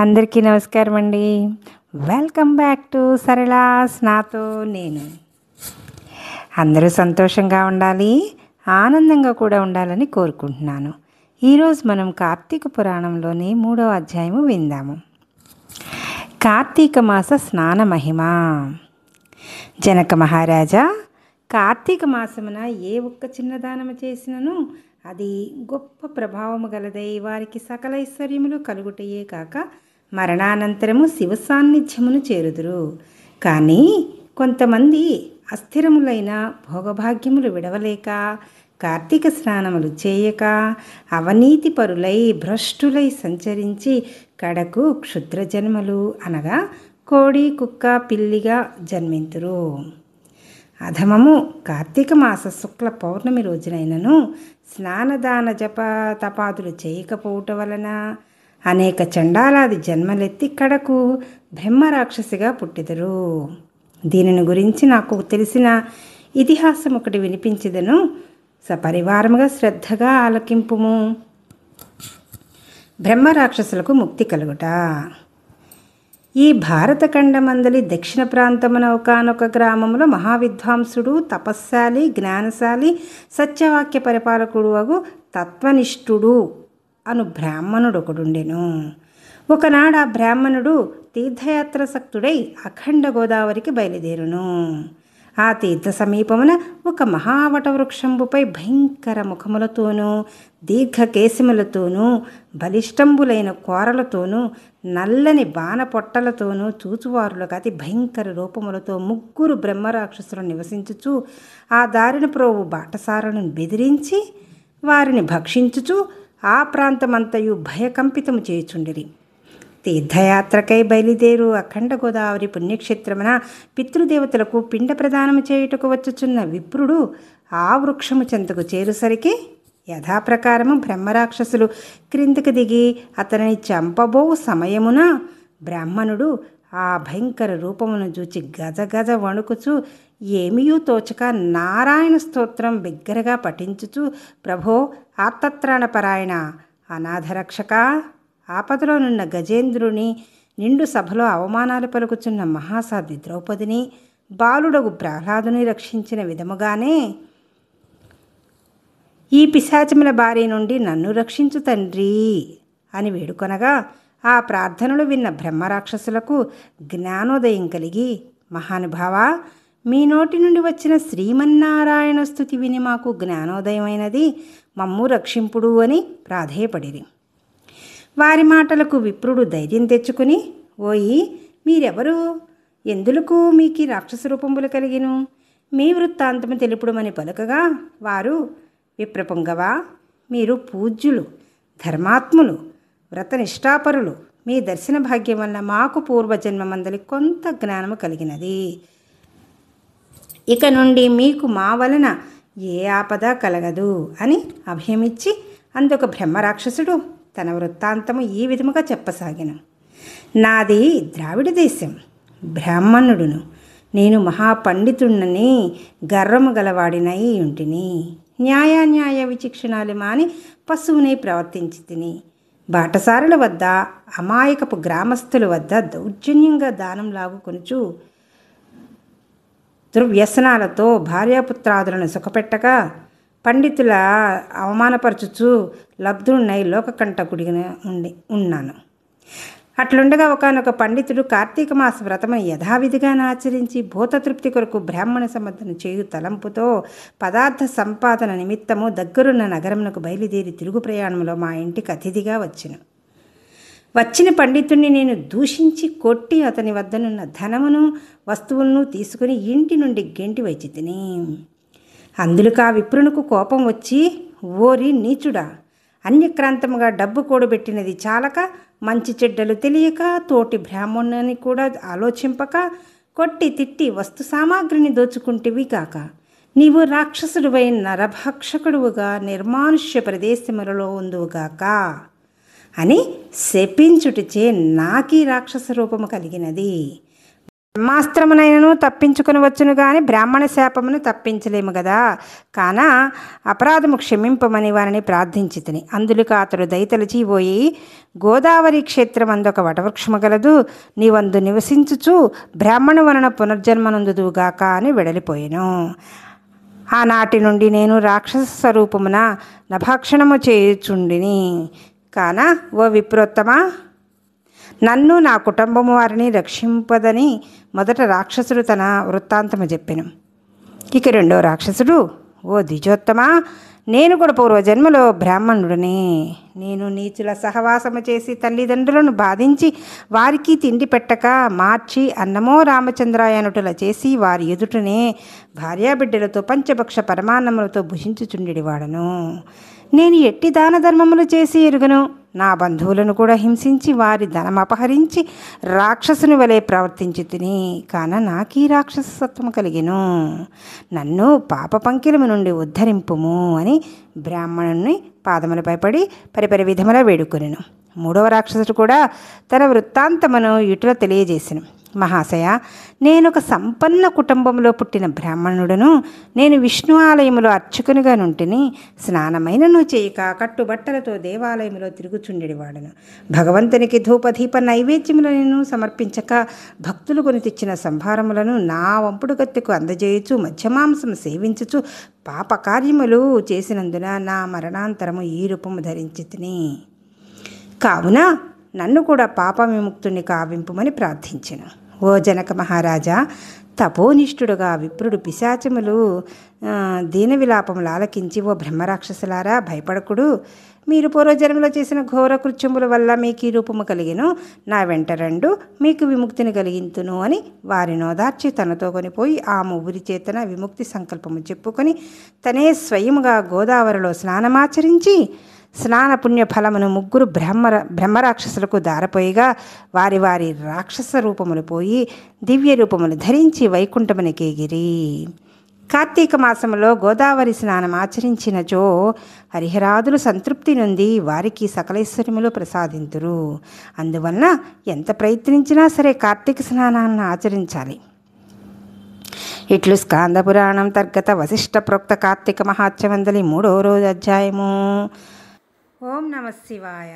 అందరికీ నమస్కారం అండి. వెల్కమ్ బ్యాక్ టు సరళాస్ నాతో నేను. అందరూ సంతోషంగా ఉండాలి, ఆనందంగా కూడా ఉండాలని కోరుకుంటున్నాను. ఈరోజు మనం కార్తీక పురాణంలోని 3వ అధ్యాయము విందాము. కార్తీక మాస స్నాన మహిమ. జనక మహారాజా, కార్తీక మాసమున ఏ ఒక్క చిన్నదానము చేసినను అది గొప్ప ప్రభావము గలదై వారికి సకల ఐశ్వర్యములు కలుగుటయే కాక మరణానంతరము శివ సాన్నిధ్యమును చేరుదురు. కానీ కొంతమంది అస్థిరములైన భోగభాగ్యములు విడవలేక కార్తీక స్నానములు చేయక అవినీతి పరులై భ్రష్టులై సంచరించి కడకు క్షుద్ర జన్మలు అనగా కోడి కుక్క పిల్లిగా జన్మింతురు. అధమము కార్తీక మాస శుక్ల పౌర్ణమి రోజునైనను స్నానదాన జప తపాదులు చేయకపోవటం వలన అనేక చండాలాది జన్మలెత్తి కడకు బ్రహ్మరాక్షసిగా పుట్టిదరు. దీనిని గురించి నాకు తెలిసిన ఇతిహాసం ఒకటి వినిపించదను, సపరివారముగా శ్రద్ధగా ఆలకింపుము. బ్రహ్మరాక్షసులకు ముక్తి కలుగుట. ఈ భారతఖండమందలి దక్షిణ ప్రాంతమున ఒకానొక గ్రామంలో మహావిద్వాంసుడు, తపస్శాలి, జ్ఞానశాలి, సత్యవాక్య పరిపాలకుడు అగు తత్వనిష్ఠుడు అను బ్రాహ్మణుడు ఒకడుండెను. ఒకనాడు ఆ బ్రాహ్మణుడు తీర్థయాత్ర సక్తుడై అఖండ గోదావరికి బయలుదేరును. ఆ తీర్థ సమీపమున ఒక మహావట వృక్షంబుపై భయంకర ముఖములతోనూ దీర్ఘకేశములతోనూ బలిష్టంబులైన కోరలతోనూ నల్లని బాణ పొట్టలతోనూ చూచువారులకు అతి భయంకర రూపములతో 3 బ్రహ్మరాక్షసులు నివసించుచు ఆ దారిన ప్రోవు బాటసారులను బెదిరించి వారిని భక్షించుచు ఆ ప్రాంతమంతయు భయకంపితము చేయుచుండిరి. తీర్థయాత్రకై బయలుదేరు అఖండ గోదావరి పుణ్యక్షేత్రమున పితృదేవతలకు పిండ ప్రదానము చేయుటకు వచ్చుచున్న విప్రుడు ఆ వృక్షము చెంతకు చేరుసరికి యథాప్రకారము బ్రహ్మరాక్షసులు క్రిందికి దిగి అతనిని చంపబో సమయమున బ్రాహ్మణుడు ఆ భయంకర రూపమును చూచి గజగజ వణుకుచు ఏమీయూ తోచక నారాయణ స్తోత్రం బిగ్గరగా పఠించుచు, ప్రభో ఆర్తత్రాణపరాయణ, అనాథరక్షక, ఆపదలోనున్న గజేంద్రుని, నిండు సభలో అవమానాలు పలుకుచున్న మహాసాధ్వి ద్రౌపదిని, బాలుడగు ప్రహ్లాదుని రక్షించిన విధముగానే ఈ పిశాచముల బారి నుండి నన్ను రక్షించు తండ్రి అని వేడుకొనగా ఆ ప్రార్థనలు విన్న బ్రహ్మరాక్షసులకు జ్ఞానోదయం కలిగి, మహానుభావా, మీ నోటి నుండి వచ్చిన శ్రీమన్నారాయణ స్తుతి విని మాకు జ్ఞానోదయమైనది, మమ్ము రక్షింపుడు అని ప్రాధేయపడిరి. వారి మాటలకు విప్రుడు ధైర్యం తెచ్చుకుని, ఓయి, మీరెవరు? ఎందులకు మీకు రాక్షస రూపంబులు కలిగిను? మీ వృత్తాంతము తెలుపుడమని పలుకగా వారు, విప్రపుంగవా, మీరు పూజ్యులు, ధర్మాత్ములు, వ్రతనిష్ఠాపరులు. మీ దర్శన భాగ్యం వల్ల మాకు పూర్వజన్మమందలి కొంత జ్ఞానము కలిగినది. ఇక నుండి మీకు మా వలన ఏ ఆపద కలగదు అని అభయమిచ్చి అందుకు బ్రహ్మరాక్షసుడు తన వృత్తాంతము ఈ విధముగా చెప్పసాగిన. నాది ద్రావిడ దేశం, బ్రాహ్మణుడును. నేను మహాపండితుడినని గర్వము గలవాడినై ఉంటిని. న్యాయాన్యాయ విచక్షణాలు మాని పశువునై ప్రవర్తించి తిని బాటసారుల వద్ద, అమాయకపు గ్రామస్తుల వద్ద దౌర్జన్యంగా దానం లాగుకొనుచు దుర్వ్యసనాలతో భార్యాపుత్రాదులను సుఖపెట్టక పండితుల అవమానపరచుచు లబ్ధుడినై లోకకంటకుడిగా ఉన్నాను. అట్లుండగా ఒకనొక పండితుడు కార్తీక మాస వ్రతమును యథావిధిగా ఆచరించి భూతతృప్తి కొరకు బ్రాహ్మణ సమర్థన చేయు తలంపుతో పదార్థ సంపాదన నిమిత్తము దగ్గరున్న నగరమునకు బయలుదేరి తిరుగు ప్రయాణంలో మా ఇంటికి అతిథిగా వచ్చిన పండితుడిని నేను దూషించి కొట్టి అతని వద్దనున్న ధనమును వస్తువులను తీసుకుని ఇంటి నుండి గెంటి వచ్చి తిని. అందులకు ఆ విప్రునికి కోపం వచ్చి, ఓరి నీచుడా, అన్యక్రాంతముగా డబ్బు కూడబెట్టినది చాలక, మంచి చెడ్డలు తెలియక, తోటి బ్రాహ్మణుని కూడా ఆలోచింపక కొట్టి తిట్టి వస్తు సామాగ్రిని దోచుకుంటేవి కాక నీవు రాక్షసుడివై నరభక్షకుడువుగా నిర్మానుష్య ప్రదేశములలో ఉందువుగాక అని శపించుటచే నాకీ రాక్షస రూపము కలిగినది. బ్రహ్మాస్త్రమునైనను తప్పించుకుని వచ్చును గాని బ్రాహ్మణ శాపమును తప్పించలేము గదా. కాన అపరాధము క్షమింపమని వారిని ప్రార్థించితిని. అందులకు అతడు దయతలచి పోయి, గోదావరి క్షేత్రమందొక వటవృక్షము గలదు, నీవందు నివసించుచు బ్రాహ్మణు వలన పునర్జన్మనందుదువుగాక అని వెడలిపోయెను. ఆనాటి నుండి నేను రాక్షస స్వరూపమున నభాక్షణము చేయుచుండిని. కాన ఓ విప్రోత్తమా, నన్ను నా కుటుంబము వారిని రక్షింపదని మొదట రాక్షసుడు తన వృత్తాంతము చెప్పెను. ఇక రెండో రాక్షసుడు, ఓ ద్విజోత్తమా, నేను కూడా పూర్వజన్మలో బ్రాహ్మణుడిని. నేను నీచుల సహవాసము చేసి తల్లిదండ్రులను బాధించి వారికి తిండి పెట్టక మార్చి అన్నమో రామచంద్రాయనుటుల చేసి వారి ఎదుటనే భార్యాబిడ్డలతో పంచభక్ష పరమాన్నములతో భుజించుచుండెడివాడను. నేను ఎట్టి దాన ధర్మములు చేసి ఎరుగను. నా బంధువులను కూడా హింసించి వారి ధనం అపహరించి రాక్షసుని వలె ప్రవర్తించి తిని. కాన నాకీ రాక్షసత్వము కలిగెను. నన్ను పాప పంకిలము నుండి ఉద్ధరింపుము అని బ్రాహ్మణుని పాదములపై పడి పరిపరి విధముల వేడుకొనెను. మూడవ రాక్షసుడు కూడా తన వృత్తాంతమును ఇటుల తెలియజేసెను. మహాశయ, నేనొక సంపన్న కుటుంబంలో పుట్టిన బ్రాహ్మణుడను. నేను విష్ణు ఆలయములో అర్చకునిగా నుంటిని. స్నానమైనను చేయక కట్టుబట్టలతో దేవాలయములో తిరుగుచుండెడివాడను. భగవంతునికి ధూపదీప నైవేద్యములను సమర్పించక భక్తులు కొని తెచ్చిన సంభారములను నా వంపుడు గత్తెకు అందజేయుచు మధ్యమాంసము సేవించుచు పాపకార్యములు చేసినందున నా మరణాంతరము ఈ రూపము ధరించితిని. కావున నన్ను కూడా పాప విముక్తుని కావింపుమని ప్రార్థించెను. ఓ జనక మహారాజా, తపోనిష్ఠుడుగా విప్రుడు పిశాచములు దీన విలాపములు ఆలకించి, ఓ బ్రహ్మరాక్షసులారా భయపడకుడు. మీరు పూర్వజన్మలో చేసిన ఘోర కృత్యముల వల్ల మీకు ఈ రూపము కలిగెను. నా వెంట రండు, మీకు విముక్తిని కలిగింతును అని వారిని ఓదార్చి తనతో కొనిపోయి ఆ ముగ్గురి చేతన విముక్తి సంకల్పము చెప్పుకొని తనే స్వయముగా గోదావరిలో స్నానమాచరించి స్నాన పుణ్య ఫలమును ముగ్గురు బ్రహ్మరాక్షసులకు దారపోయిగా వారి వారి రాక్షస రూపములు పోయి దివ్య రూపములు ధరించి వైకుంఠమునికేగిరి. కార్తీక మాసములో గోదావరి స్నానం ఆచరించినచో హరిహరాదులు సంతృప్తి నుండి వారికి సకలైశ్వర్యములు ప్రసాదింతురు. అందువలన ఎంత ప్రయత్నించినా సరే కార్తీక స్నానాన్ని ఆచరించాలి. ఇట్లు స్కాంద పురాణం తర్గత వశిష్ఠ ప్రోక్త కార్తీక మహాత్మ్యమందలి 3వ రోజు అధ్యాయము. ఓం నమః శివాయ.